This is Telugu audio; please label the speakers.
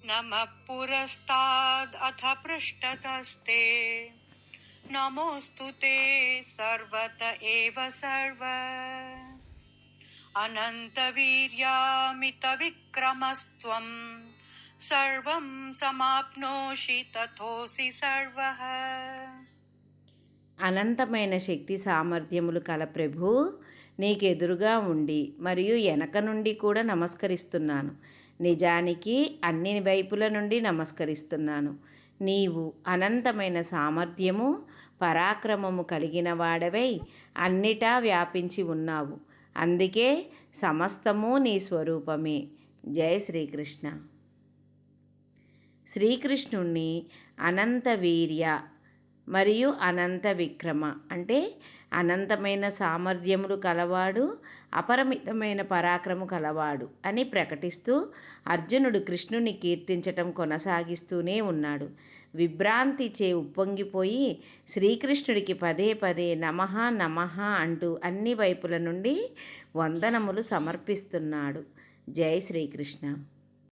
Speaker 1: नमः पुरस्ताद् अथ पृष्ठतस्ते नमोऽस्तु ते सर्वत एव सर्व अनन्तवीर्यामितविक्रमस्त्वं सर्वं समाप्नोषि तथोऽसि सर्वः.
Speaker 2: అనంతమైన శక్తి సామర్థ్యములు కల ప్రభు, నీకెదురుగా ఉండి మరియు వెనక నుండి కూడా నమస్కరిస్తున్నాను. నిజానికి అన్ని వైపుల నుండి నమస్కరిస్తున్నాను. నీవు అనంతమైన సామర్థ్యము పరాక్రమము కలిగిన వాడవై అన్నిటా వ్యాపించి ఉన్నావు. అందుకే సమస్తము నీ స్వరూపమే. జై శ్రీకృష్ణ. శ్రీకృష్ణుణ్ణి అనంత వీర్య మరియు అనంత విక్రమ అంటే అనంతమైన సామర్థ్యములు కలవాడు, అపరిమితమైన పరాక్రము కలవాడు అని ప్రకటిస్తూ అర్జునుడు కృష్ణుని కీర్తించటం కొనసాగిస్తూనే ఉన్నాడు. విభ్రాంతిచే ఉప్పొంగిపోయి శ్రీకృష్ణుడికి పదే పదే నమః నమః అంటూ అన్ని వైపుల నుండి వందనములు సమర్పిస్తున్నాడు. జై శ్రీకృష్ణ.